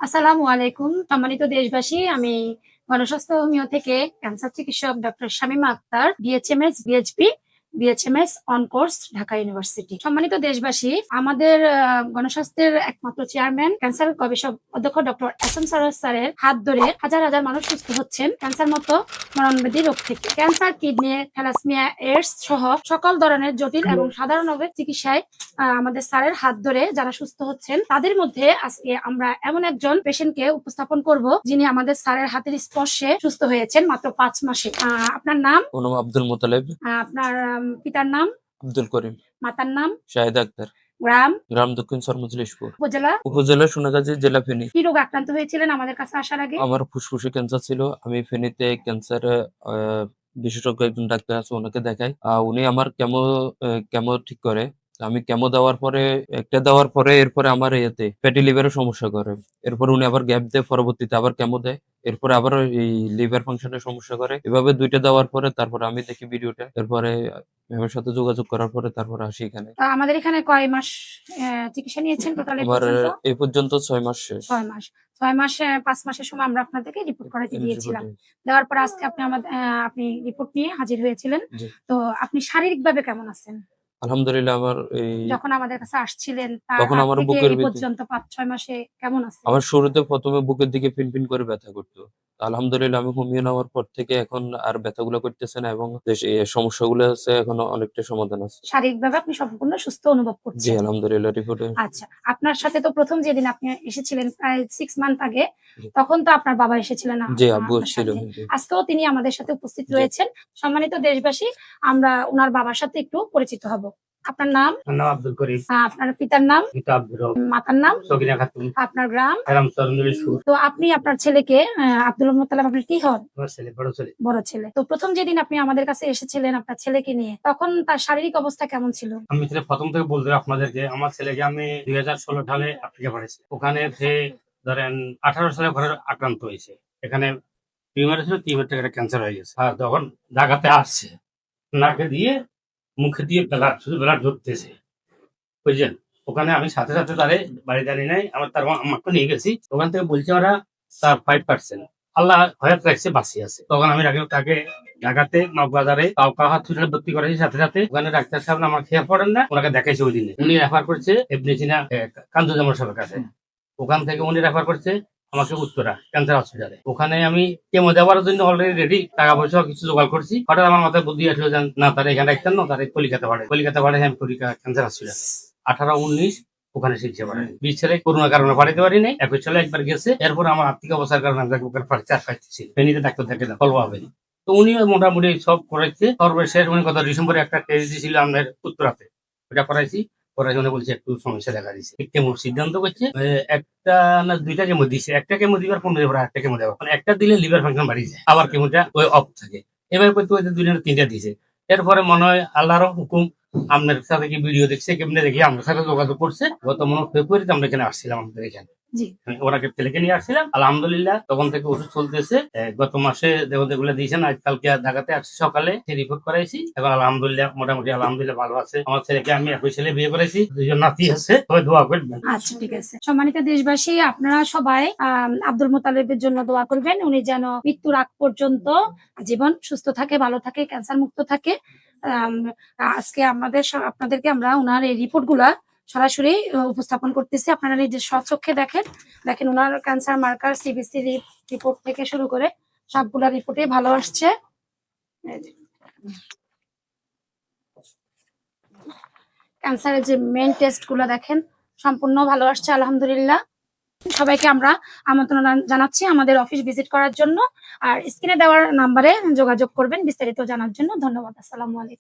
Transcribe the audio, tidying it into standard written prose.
আসসালামু আলাইকুম সম্মানিত দেশবাসী। আমি গণস্বাস্থ্য হোমিও থেকে ক্যান্সার চিকিৎসক doctor Shamima Akter, BHMS, BHP, BHMS on course, Dhaka university. সম্মানিত দেশবাসী, আমাদের গণস্বাস্থ্যের একমাত্র চেয়ারম্যান ক্যান্সার গবেষক অধ্যক্ষ ডক্টর এসএম সরোয়ার স্যারের হাত ধরে হাজার হাজার মানুষ সুস্থ হচ্ছেন ক্যান্সার মতো মরণব্যাধি রোগ থেকে। ক্যান্সার, কিডনি, থ্যালাসেমিয়া, এইডস সহ সকল ধরনের জটিল এবং সাধারণ রোগের চিকিৎসায় আমাদের স্যারের হাত ধরে যারা সুস্থ হচ্ছেন, তাদের মধ্যে আজকে আমরা এমন একজন পেশেন্টকে উপস্থাপন করব যিনি আমাদের স্যারের হাতের স্পর্শে সুস্থ হয়েছেন মাত্র ৫ মাসে। আপনার নাম? আব্দুল মোতালেব। আপনার পিতার নাম? আব্দুল করিম। মাতার নাম? শাহিদ আক্তার। গ্রাম? গ্রাম দক্ষিণ সরমজলিশপুর। উপজেলা? উপজেলা সোনাগাজী, জেলা ফেনী। কি রোগ আক্রান্ত হয়েছিলেন আমাদের কাছে আসার আগে? আমার ফুসফুসে ক্যান্সার ছিল। আমি ফেনীতে ক্যান্সারে বিশেষজ্ঞ একজন ডাক্তার আছে, ওনাকে দেখাই। উনি আমার কেমো ঠিক করে। আমি কেমো দেওয়ার পরে এরপরে আমার ফ্যাটি লিভারের সমস্যা করে। এরপর উনি আবার গ্যাপ দেয়, পরবর্তীতে আবার কেমো দেয়, এরপরে আবার এই লিভার ফাংশনের সমস্যা করে। এভাবে ২টা দেওয়ার পরে তারপরে আমি দেখি ভিডিওটা। এরপরে ম্যামের সাথে যোগাযোগ করার পরে তারপরে আসি এখানে। আমাদের এখানে কয় মাস চিকিৎসা নিয়েছেন টোটাল? আমার এই পর্যন্ত ৬ মাস শেষ। ৬ মাস। ৬ মাসে ৫ মাসের সময় আমরা আপনাদেরকে রিপোর্ট করাতে দিয়েছিলাম। দেওয়ার পর আজকে আপনি রিপোর্ট নিয়ে হাজির হয়েছিলেন। তো আপনি শারীরিকভাবে কেমন আছেন? আলহামদুলিল্লাহ। আমার যখন আমাদের কাছে আসছিলেন তখন আমার বুকের ভিতরে পর্যন্ত ৫-৬ মাসে কেমন আছেন? আমার শুরুতে ১ম এ বুকের দিকে পিনপিন করে ব্যথা করতো। আলহামদুলিল্লাহ আমি হোমিও নেওয়ার পর থেকে এখন আর ব্যথাগুলো করতেছে না এবং সমস্যাগুলো আছে এখন অনেকটা সমাধান আছে। শারীরিকভাবে আপনি সম্পূর্ণ সুস্থ অনুভব জি, করছেন? আলহামদুলিল্লাহ। রিপোর্টে আচ্ছা, আপনার সাথে তো ১ম যেদিন আপনি এসেছিলেন প্রায় 6 মান্থ আগে, তখন তো আপনার বাবা এসেছিলেন জি, আব্বু আপনার ছিল। সাথে। আজকেও তিনি আমাদের সাথে উপস্থিত রয়েছেন। সম্মানিত দেশবাসী, আমরা উনার বাবার সাথে একটু পরিচিত হব। আপনার নাম? আমার নাম আব্দুল করিম। আপনার পিতার নাম? পিতা আব্দুর রব। মাতার নাম? সকিনা খাতুন। আপনার গ্রাম? গ্রাম সরমজলিশপুর। তো আপনি আপনার ছেলেকে আব্দুল মোত্তালেব, আপনার কি হন? আমার ছেলে, বড় ছেলে। বড় ছেলে। তো ১ম যেদিন আপনি আমাদের কাছে এসেছিলেন আপনার ছেলেকে নিয়ে, তখন তার শারীরিক অবস্থা কেমন ছিল? আমি ছেলে প্রথম থেকে বলতে আপনাদেরকে, আমার ছেলেকে আমি ২০১৬ সালে আফ্রিকা পাঠাইছি। ওখানে সে ধরেন ১৮ সালে ঘরে আক্রান্ত হয়েছে। এখানে টিউমার ছিল, টিউমার থেকে ক্যান্সার হয়ে গেছে। আর তখন জায়গাতে আসছে, নাকে দিয়ে মুখে দিয়ে শুধু ব্লাড ঝরতেছে, বুঝলেন। ওখানে আমি সাথে সাথে তারে বাড়ি দাঁড়িয়ে নাই, তার আমাকে নিয়ে গেছি। ওখান থেকে বলছে ওরা তার 5%, আল্লাহ হয়াত রাখছে, বাঁচি আছে। তখন আমি তাকে ঢাকাতে মগবাজারে কাউকা হসপিটালে ভর্তি করেছি। সাথে সাথে ওখানে ডাক্তার সাহেব আমার খেয়ে পড়েন না, ওনাকে দেখাইছে ওই দিনে। উনি রেফার করছে এমনি চিনা কান্দুজামর সাহেবের কাছে। ওখান থেকে উনি রেফার করছে আমাকে উত্তরা ক্যান্সার হসপিটালে। ওখানে আমি কেমো দেওয়ার জন্য অলরেডি রেডি, টাকা পয়সা কিছু জোগাড় করছি। হঠাৎ আমার মাথায় বুদ্ধি আসলো যে না, তারা এখানে রাখতেন না, তারা কলিকাতা পাঠাই আমি ক্যান্সার হসপিটাল 18-19 ওখানে চিকিৎসা করেন। 20 সালে করোনার কারণে পাঠাতে পারি নাই। 21 সালে একবার গেছে। এরপর আমার আর্থিক অবস্থার কারণে আমি ওখানে চার পাইতেছি, ফেনীতে ডাক্তার দেখে ফল পাবেন। তো উনি মোটামুটি সব করাইছে। সর্বশেষ উনি গত ডিসেম্বরে একটা টেস্ট দিয়েছিল আমাদের উত্তরাতে, ওটা করাইছি। উনি বলছে একটু সমস্যা দেখা দিচ্ছে, কেমো সিদ্ধান্ত করছে। একটা না 2টা কেমো দিচ্ছে। একটা কেমো দিবার 15 দিন পরে একটা কেমো দেওয়া, মানে একটা দিলে লিভার ফাংশন বাড়িয়ে যায়, আবার কেমোটা ওই অফ থাকে। এবার করতে করতে 2টা না 3টা দিছে। এরপরে মনে হয় আল্লাহর হুকুম, আপনার সাথে কি ভিডিও দেখছে, কেমনে দেখি আমার সাথে যোগাযোগ করছে। গত মনে ফেব্রুয়ারিতে আমরা এখানে আসছিলাম, আমাদের এখানে ওনাকে ছেলেকে নিয়ে আসছিলাম। আলহামদুলিল্লাহ তখন থেকে ওষুধ চলতেছে। গত মাসে দেবদেগুলো দিয়েছেন, আজকালকে ঢাকাতে আসছি সকালে, রিপোর্ট করাইছি। এখন আলহামদুলিল্লাহ মোটামুটি আলহামদুলিল্লাহ ভালো আছে আমার ছেলেকে। আমি একই ছেলে বিয়ে করেছি, 2জন নাতি আছে, সবাই দোয়া করবেন। আচ্ছা, ঠিক আছে। সম্মানিত দেশবাসী, আপনারা সবাই আব্দুল মোতালেবের জন্য দোয়া করবেন, উনি যেন মৃত্যুর আগ পর্যন্ত জীবন সুস্থ থাকে, ভালো থাকে, ক্যান্সার মুক্ত থাকে। আজকে আপনাদেরকে আমরা ওনার এই রিপোর্ট গুলা সরাসরি উপস্থাপন করতেছি। আপনারা নিজের স্বচক্ষে দেখেন ওনার ক্যান্সার মার্কার, সিবিসি রিপোর্ট থেকে শুরু করে সবগুলা রিপোর্টে ভালো আসছে। ক্যান্সারের যে মেইন টেস্ট গুলা দেখেন সম্পূর্ণ ভালো আসছে আলহামদুলিল্লাহ। সবাইকে আমরা আমন্ত্রণ জানাচ্ছি আমাদের অফিস ভিজিট করার জন্য। আর স্ক্রিনে দেওয়ার নাম্বারে যোগাযোগ করবেন বিস্তারিত জানার জন্য। ধন্যবাদ। আসসালামু আলাইকুম।